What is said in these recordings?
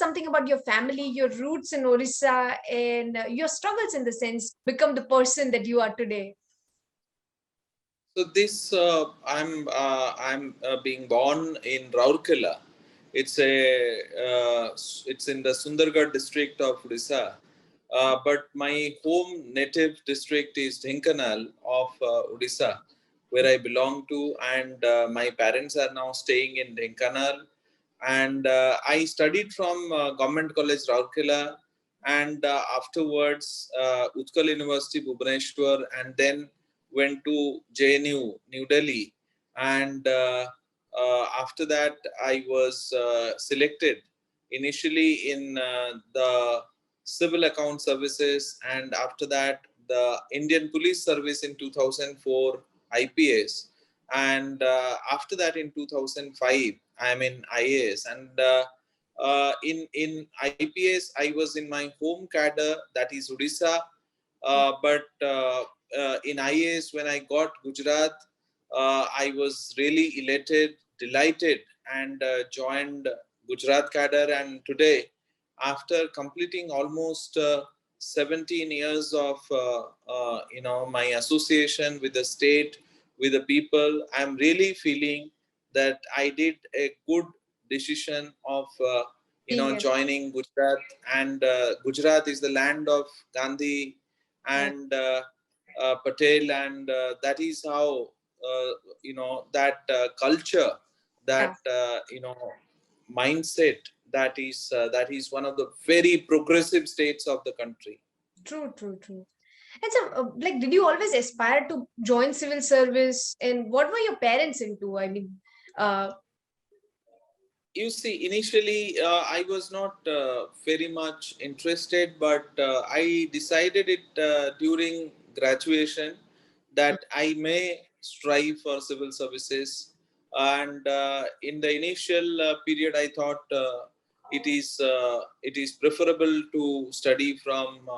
something about your family, your roots in Orissa, and your struggles in the sense become the person that you are today. So this I'm being born in Rourkela. It's in the Sundargarh district of Odisha. But my home native district is Dhenkanal of Odisha, where I belong to, and my parents are now staying in Dhenkanal. And I studied from Government College Rourkela, and afterwards Utkal University Bhubaneswar, and then went to JNU New Delhi. And after that I was selected initially in the civil account services, and after that the Indian Police Service in 2004 IPS, and after that in 2005 I am in IAS. And in IPS I was in my home cadre, that is Odisha. But in IAS, when I got Gujarat, I was really elated, delighted, and joined Gujarat cadre. And today, after completing almost 17 years of my association with the state, with the people, I'm really feeling that I did a good decision of Being joining Gujarat. And Gujarat is the land of Gandhi a, and Patel, and that is how that culture, yeah. that mindset, that is one of the very progressive states of the country. True, true, true. And so, like, did you always aspire to join civil service? And what were your parents into? I mean, uh, You see, initially I was not very much interested, but I decided it during graduation that I may strive for civil services. And in the initial period, I thought it is preferable to study from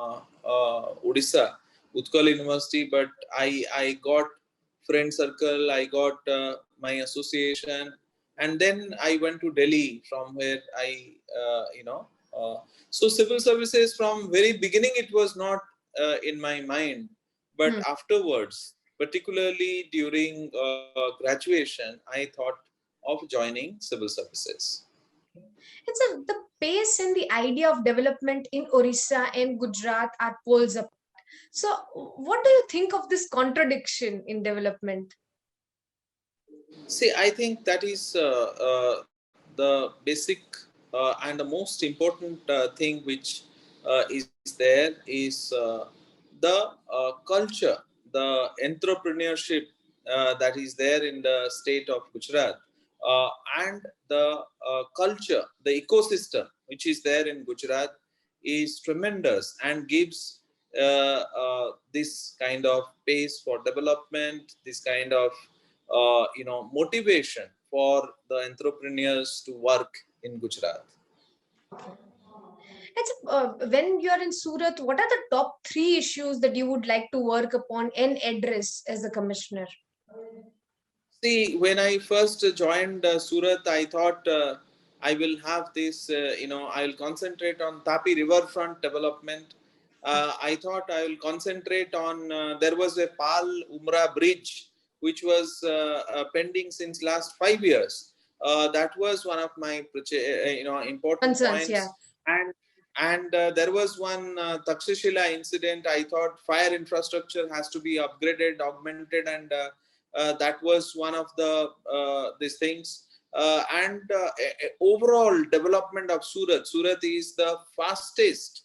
Odisha, Utkal University. But I got friend circle, I got my association, and then I went to Delhi, from where I so civil services, from very beginning it was not in my mind, but hmm. afterwards, particularly during graduation, I thought of joining civil services. And so the pace and the idea of development in Orissa and Gujarat are poles apart. So, what do you think of this contradiction in development? See, I think that is the basic and the most important thing which is there is the culture, the entrepreneurship that is there in the state of Gujarat, uh, and the culture, the ecosystem which is there in Gujarat is tremendous and gives this kind of pace for development, this kind of motivation for the entrepreneurs to work in Gujarat. And so, when you're in Surat, what are the top three issues that you would like to work upon and address as a commissioner? See, when I first joined Surat, I thought I will have this, I will concentrate on Tapi riverfront development. I thought I will concentrate on, there was a Pal Umrah bridge which was pending since last 5 years. That was one of my important Concerns, yeah. points. And there was one Takshashila incident. I thought fire infrastructure has to be upgraded, augmented, and that was one of the these things. And overall development of Surat. Surat is the fastest,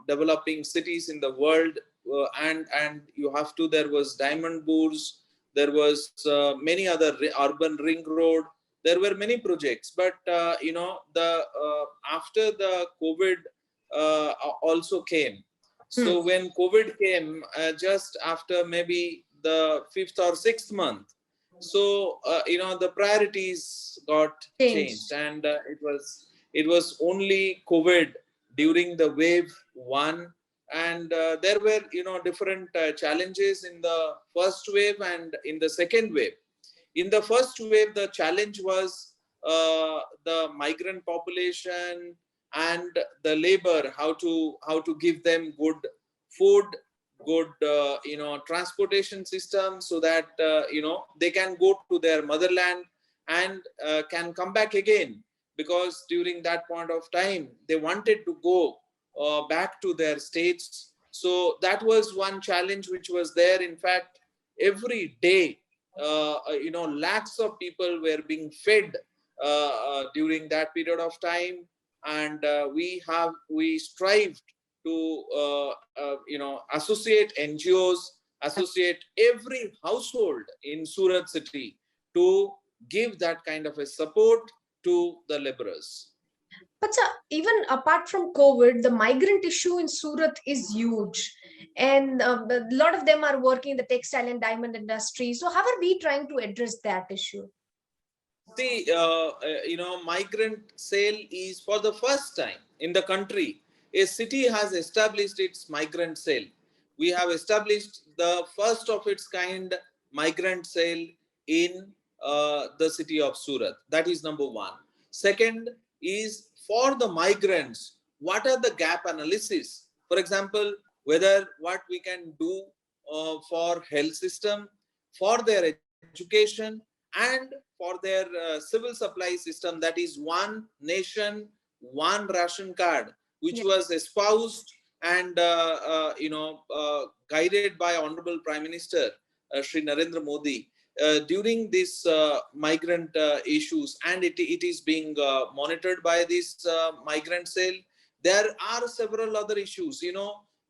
developing cities in the world. And you have to. There was Diamond Bourse. There was many other urban ring road. There were many projects, but the after the COVID also came. Hmm. So when COVID came, just after maybe the fifth or sixth month, so the priorities got changed, Changed. and it was only COVID during the wave one. And there were different challenges in the first wave and in the second wave. In the first wave, the challenge was the migrant population and the labor, how to give them good food, good transportation system, so that they can go to their motherland and can come back again, because during that point of time they wanted to go back to their states. So that was one challenge which was there. In fact, every day lakhs of people were being fed during that period of time. And we strived to associate NGOs, associate every household in Surat city to give that kind of a support to the laborers. But sir, even apart from COVID, the migrant issue in Surat is huge, and a lot of them are working in the textile and diamond industry. So, how are we trying to address that issue? See, migrant sale is for the first time in the country. A city has established its migrant sale. We have established the first of its kind migrant sale in the city of Surat. That is number one. Second is, for the migrants, what are the gap analysis? For example, whether what we can do for health system, for their education, and for their civil supply system, that is one nation, one ration card, which Yeah. was espoused and guided by Honorable Prime Minister Shri Narendra Modi during this migrant issues, and it is being monitored by this migrant cell. There are several other issues,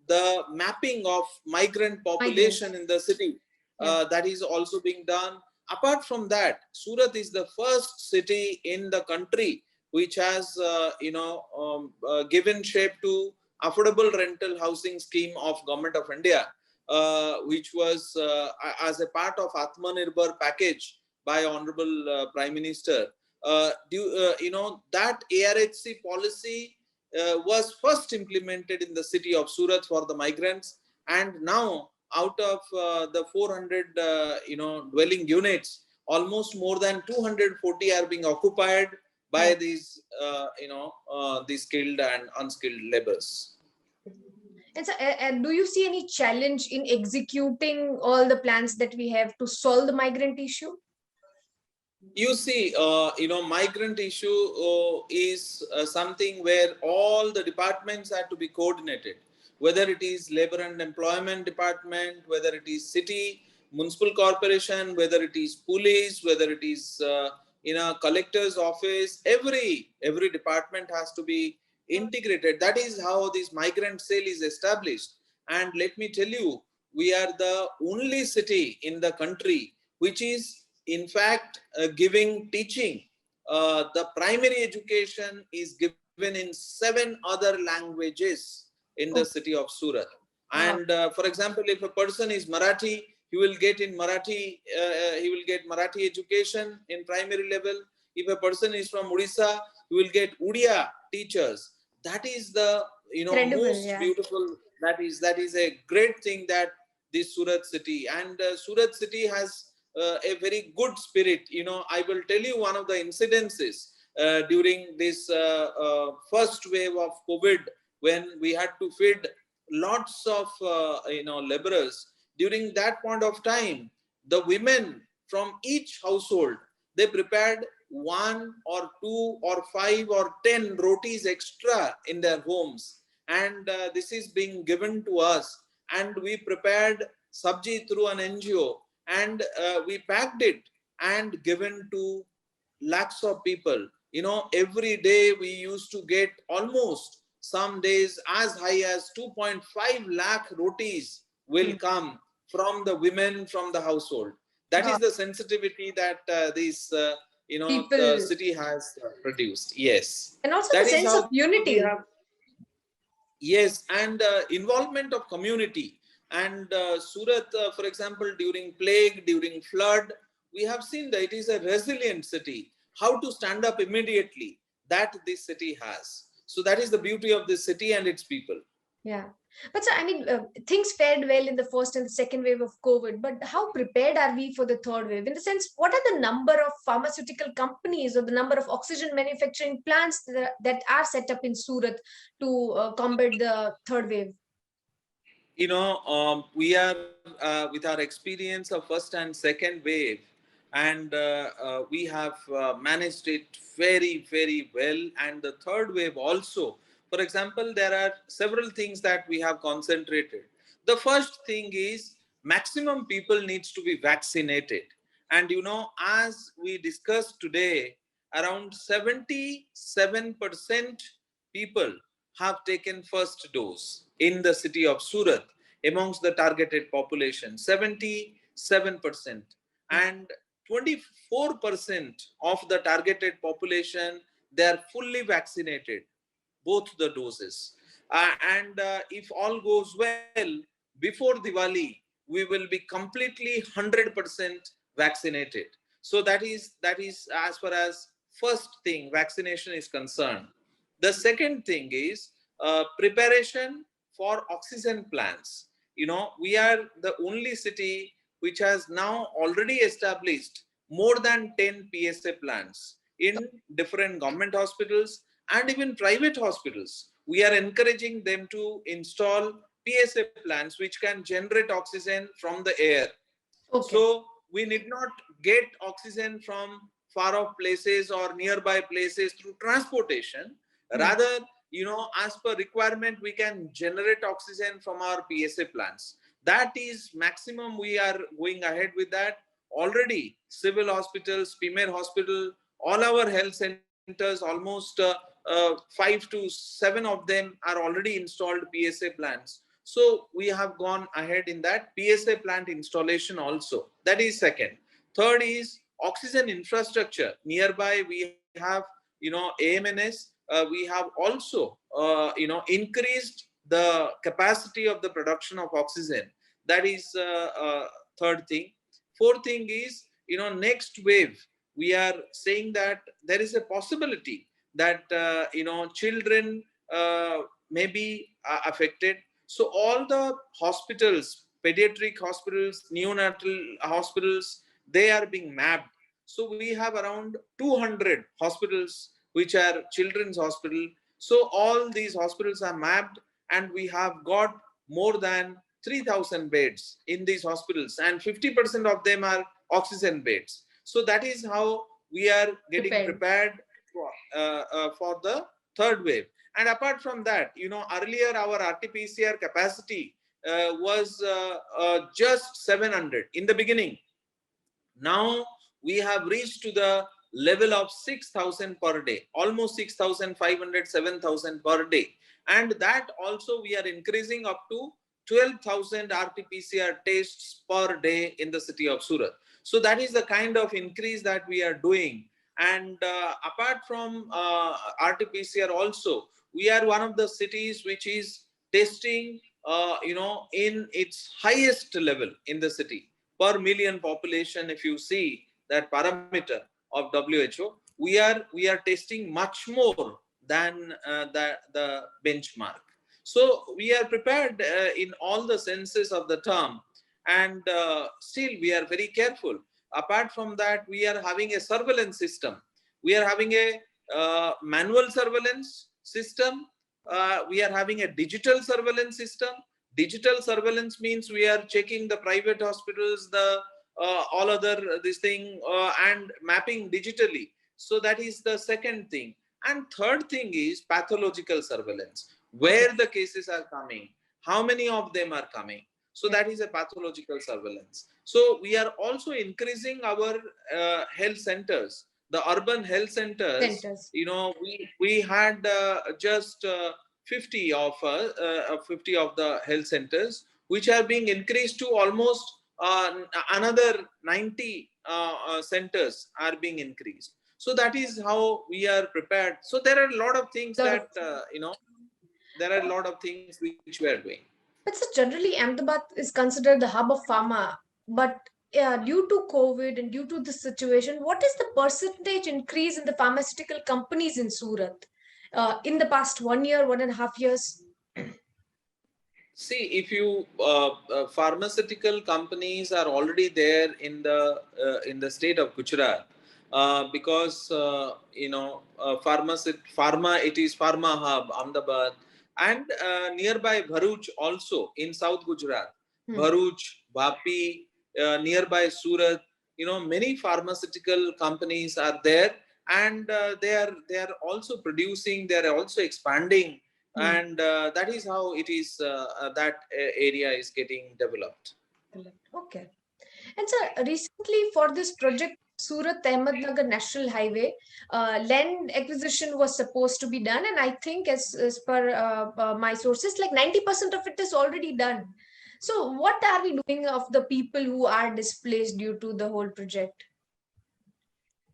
the mapping of migrant population Migrants. in the city, Yeah. that is also being done. Apart from that, Surat is the first city in the country which has given shape to affordable rental housing scheme of Government of India, which was as a part of Atmanirbhar package by Honorable Prime Minister. That ARHC policy was first implemented in the city of Surat for the migrants, and now out of the 400 dwelling units, almost more than 240 are being occupied by Yeah. these skilled and unskilled laborers. And so, do you see any challenge in executing all the plans that we have to solve the migrant issue? You see, migrant issue is something where all the departments have to be coordinated, whether it is labor and employment department, whether it is city municipal corporation, whether it is police, whether it is in a collector's office. Every department has to be integrated. That is how this migrant cell is established. And let me tell you, we are the only city in the country which is in fact giving teaching. The primary education is given in 7 other languages in the Oh, city of Surat. wow. And for example, if a person is Marathi, he will get in Marathi, he will get Marathi education in primary level. If a person is from Odisha, he will get Odia teachers. That is the Incredible. most Yeah. beautiful. That is a great thing that this Surat city, and Surat city has a very good spirit. I will tell you one of the incidences during this first wave of COVID, when we had to feed lots of laborers. During that point of time, the women from each household, they prepared 1 or 2 or 5 or 10 rotis extra in their homes, and this is being given to us, and we prepared sabji through an NGO, and we packed it and given to lakhs of people. Every day we used to get almost, some days as high as 2.5 lakh rotis will Hmm. come from the women from the household. That Wow. is the sensitivity that this the People, city has produced. Yes, and also the that is sense of how we unity. have. Yes, and involvement of community. And Surat, for example, during plague, during flood, we have seen that it is a resilient city. How to stand up immediately, that this city has. So that is the beauty of this city and its people. Yeah. But sir, I mean, things fared well in the first and the second wave of COVID, but how prepared are we for the third wave? In the sense, what are the number of pharmaceutical companies or the number of oxygen manufacturing plants that are set up in Surat to combat the third wave? We are with our experience of first and second wave, and we have managed it very, very well. And the third wave also, for example, there are several things that we have concentrated. The first thing is maximum people needs to be vaccinated. And as we discussed today, around 77% people have taken first dose in the city of Surat amongst the targeted population, 77%. And 24% of the targeted population, they are fully vaccinated, both the doses. And if all goes well, before Diwali, we will be completely 100% vaccinated. So that is as far as first thing, vaccination is concerned. The second thing is preparation for oxygen plants. We are the only city which has now already established more than 10 PSA plants in different government hospitals and even private hospitals. We are encouraging them to install PSA plants which can generate oxygen from the air. Okay. So we need not get oxygen from far off places or nearby places through transportation. Rather, as per requirement, we can generate oxygen from our PSA plants. That is maximum. We are going ahead with that. Already, civil hospitals, Premier Hospital, all our health centers, almost 5 to 7 of them are already installed PSA plants. So we have gone ahead in that PSA plant installation also. That is second. Third is oxygen infrastructure. Nearby we have, AMNS. We have also, increased the capacity of the production of oxygen. That is third thing. Fourth thing is, next wave, we are saying that there is a possibility that, children may be affected. So all the hospitals, pediatric hospitals, neonatal hospitals, they are being mapped. So we have around 200 hospitals which are children's hospital. So all these hospitals are mapped, and we have got more than 3,000 beds in these hospitals, and 50% of them are oxygen beds. So that is how we are getting prepared for the third wave. And apart from that, earlier our RT-PCR capacity was just 700 in the beginning. Now we have reached to the level of 6,000 per day, almost 6,500, 7,000 per day. And that also we are increasing up to 12,000 RT-PCR tests per day in the city of Surat. So that is the kind of increase that we are doing. And apart from RT-PCR also, we are one of the cities which is testing, in its highest level in the city per million population. If you see that parameter of WHO, we are testing much more than the benchmark. So we are prepared in all the senses of the term, and still we are very careful. Apart from that, we are having a surveillance system. We are having a manual surveillance system. We are having a digital surveillance system. Digital surveillance means we are checking the private hospitals, the all other this thing, and mapping digitally. So that is the second thing. And third thing is pathological surveillance, where the cases are coming, how many of them are coming. So that is a pathological surveillance. So we are also increasing our health centers, the urban health centers. We had just 50 of 50 of the health centers, which are being increased to almost another 90 centers are being increased. So that is how we are prepared. So there are a lot of things that there are a lot of things which we are doing. But so generally, Ahmedabad is considered the hub of pharma. But due to COVID and due to this situation, what is the percentage increase in the pharmaceutical companies in Surat in the past 1 year, 1.5 years? See, if you pharmaceutical companies are already there in the state of Gujarat, because pharma, it is pharma hub Ahmedabad, and nearby Bharuch also in South Gujarat, Hmm. Bharuch, Vapi, nearby Surat. Many pharmaceutical companies are there, and they are also producing. They are also expanding, Hmm. and that is how it is that area is getting developed. Okay. And sir, recently for this project, Surat Ahmednagar National Highway, land acquisition was supposed to be done, and I think as per my sources, like 90% of it is already done. So, what are we doing of the people who are displaced due to the whole project?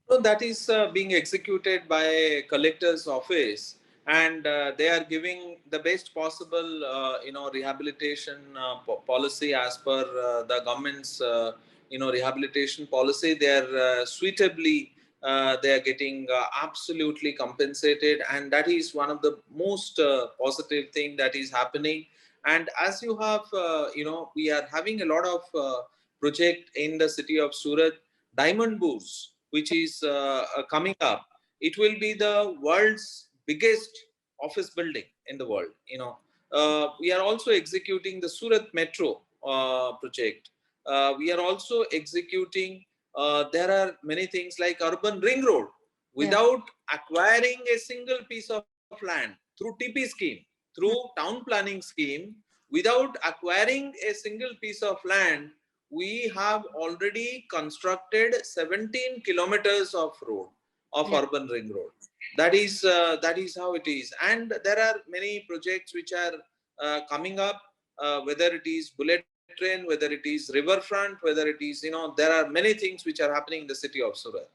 So that is being executed by collector's office, and they are giving the best possible, rehabilitation policy as per the government's, rehabilitation policy. They are suitably, they are getting absolutely compensated, and that is one of the most positive thing that is happening. And as you have, we are having a lot of project in the city of Surat. Diamond Bourse, which is coming up, it will be the world's biggest office building in the world. We are also executing the Surat Metro project. We are also executing. There are many things like Urban Ring Road. Yeah. Without acquiring a single piece of land through TP scheme, through Hmm. town planning scheme, without acquiring a single piece of land, we have already constructed 17 kilometers of road, of Yeah. urban ring road. That is how it is. And there are many projects which are coming up, whether it is bullet train, whether it is riverfront, whether it is, there are many things which are happening in the city of Surat.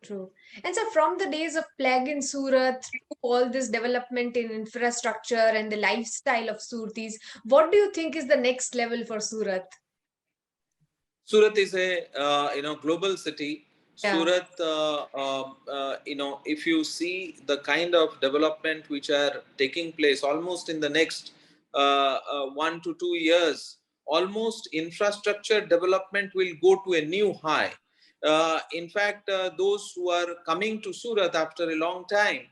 True. And so, from the days of plague in Surat to all this development in infrastructure and the lifestyle of Surtis, what do you think is the next level for Surat? Surat is a global city. Yeah. Surat, if you see the kind of development which are taking place almost in the next 1 to 2 years, almost infrastructure development will go to a new high. In fact, those who are coming to Surat after a long time,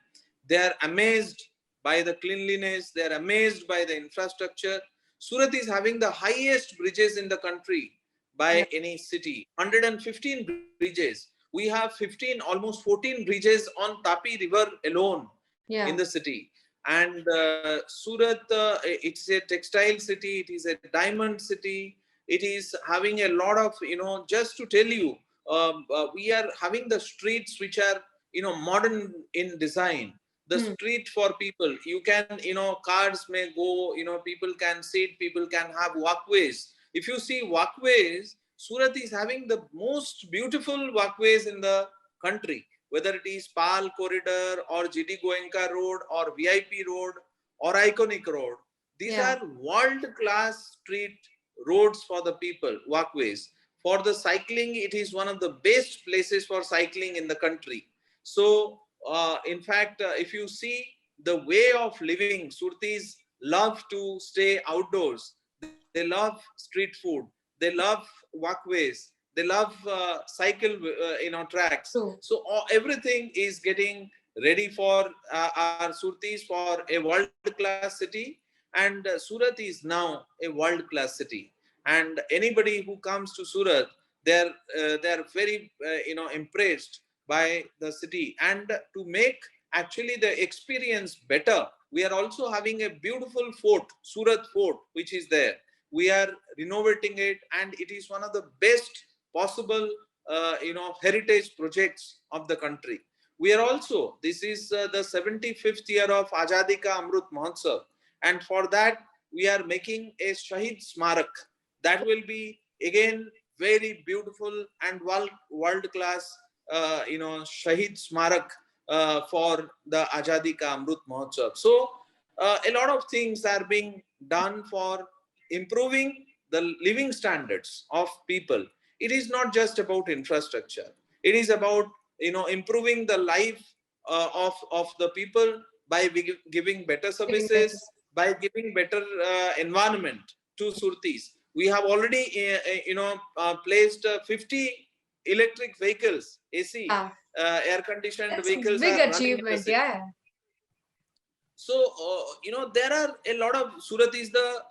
they are amazed by the cleanliness. They are amazed by the infrastructure. Surat is having the highest bridges in the country Yeah. by any city. 115 bridges. We have 15, almost 14 bridges on Tapi River alone in the Yeah. city. And Surat, it's a textile city. It is a diamond city. It is having a lot of, just to tell you, we are having the streets which are, modern in design. The Hmm. street for people, you can, cars may go, people can sit, people can have walkways. If you see walkways, Surat is having the most beautiful walkways in the country, whether it is Pal Corridor or GD Goenka Road or VIP Road or Iconic Road. These Yeah. are world class street roads for the people, walkways. For the cycling, it is one of the best places for cycling in the country. So, in fact, if you see the way of living, Surtis love to stay outdoors. They love street food. They love walkways. They love cycle, tracks. True. So everything is getting ready for our Surtis for a world-class city. And Surat is now a world-class city. And anybody who comes to Surat, they're very impressed by the city. And to make actually the experience better, we are also having a beautiful fort, Surat Fort, which is there. We are renovating it, and it is one of the best possible heritage projects of the country. We are also, this is the 75th year of Azadi Ka Amrut Mahotsav, and for that we are making a Shahid Smarak. That will be again very beautiful and world class, Shahid Smarak for the Azadi Ka Amrut Mahotsav. So a lot of things are being done for improving the living standards of people. It is not just about infrastructure. It is about improving the life of the people by giving better Giving better. services, by giving better environment to Surtis. We have already, placed 50 electric vehicles, AC, Yeah, air-conditioned that's a vehicles big are running in the achievement. city. Yeah. So, there are a lot of, Surat is the,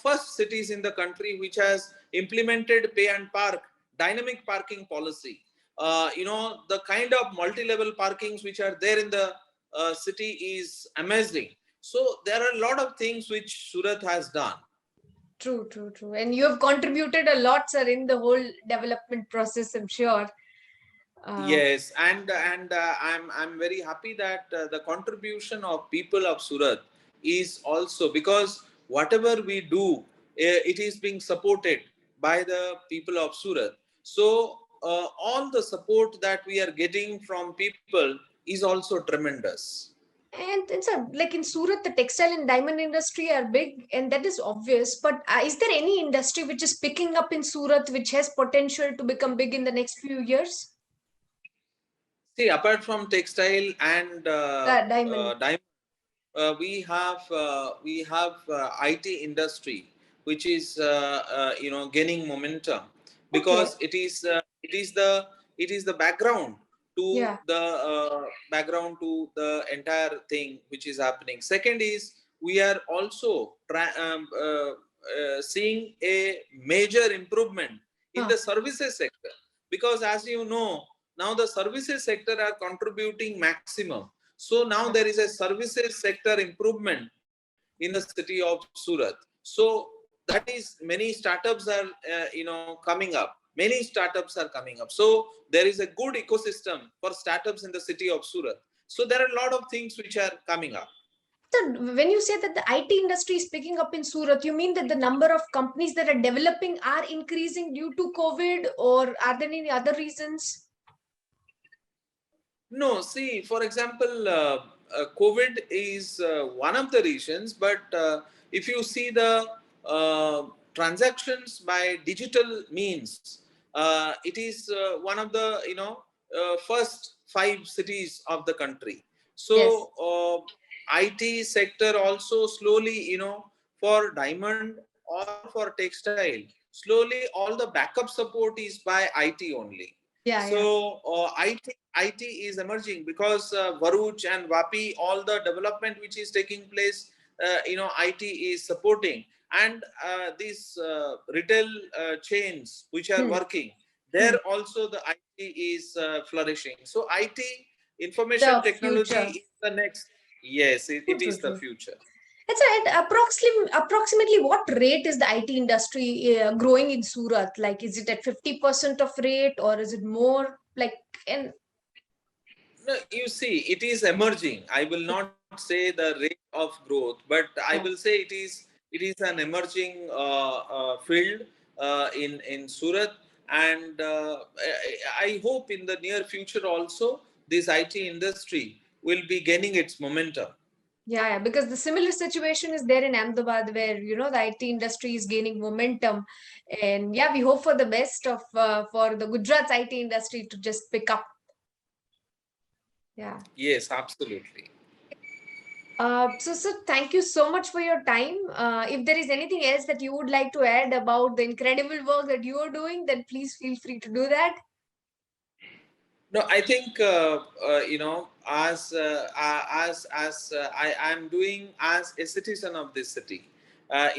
first cities in the country which has implemented pay and park, dynamic parking policy. The kind of multi-level parkings which are there in the city is amazing. So there are a lot of things which Surat has done. True, true, true. And you have contributed a lot, sir, in the whole development process, I'm sure. Yes, and I'm very happy that the contribution of people of Surat is also, because whatever we do, it is being supported by the people of Surat. So all the support that we are getting from people is also tremendous. And it's a, like in Surat, the textile and diamond industry are big, and that is obvious. But is there any industry which is picking up in Surat which has potential to become big in the next few years? See, apart from textile and Diamond. diamond, we have IT industry, which is gaining momentum, Okay. because it is the background to Yeah. the entire thing which is happening. Second is, we are also seeing a major improvement in Huh. the services sector, because as you know, now the services sector are contributing maximum. So now Yeah. there is a services sector improvement in the city of Surat. So that is, many startups are coming up. Many startups are coming up. So there is a good ecosystem for startups in the city of Surat. So there are a lot of things which are coming up. So when you say that the IT industry is picking up in Surat, you mean that the number of companies that are developing are increasing due to COVID, or are there any other reasons? No, see, for example, COVID is one of the reasons, but if you see the transactions by digital means, it is one of the first five cities of the country. Yes. So IT sector also slowly, for diamond or for textile, slowly all the backup support is by IT only. Yeah, yeah. So IT is emerging, because Varuch and Vapi, all the development which is taking place, IT is supporting, and these retail chains which are Hmm. working, Hmm. there also the IT is flourishing. So IT, information The technology, future. is the next. Yes, True, it true, is the true. future. That's right. Approximately what rate is the IT industry growing in Surat? Like, is it at 50% of rate, or is it more? Like, and No, you see, it is emerging. I will not say the rate of growth, but I will yeah, say it is an emerging field in Surat, and I hope in the near future also this IT industry will be gaining its momentum. yeah, because the similar situation is there in Ahmedabad, where the IT industry is gaining momentum, and yeah, we hope for the best of for the Gujarat's IT industry to just pick up. Yeah. Yes, absolutely. So thank you so much for your time. If there is anything else that you would like to add about the incredible work that you are doing, then please feel free to do that. No, I think I am doing as a citizen of this city. I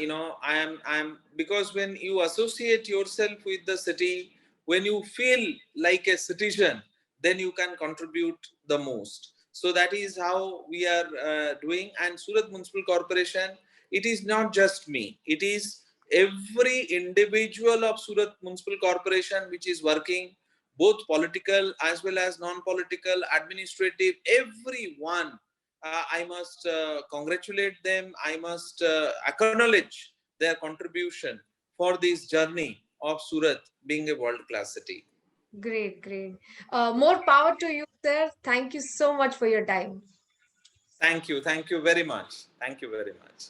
am because when you associate yourself with the city, when you feel like a citizen, then you can contribute the most. So that is how we are doing. And Surat Municipal Corporation, it is not just me. It is every individual of Surat Municipal Corporation which is working, both political as well as non-political, administrative, everyone. I must congratulate them. I must acknowledge their contribution for this journey of Surat being a world-class city. Great, great. More power to you, sir. Thank you so much for your time. Thank you. Thank you very much. Thank you very much.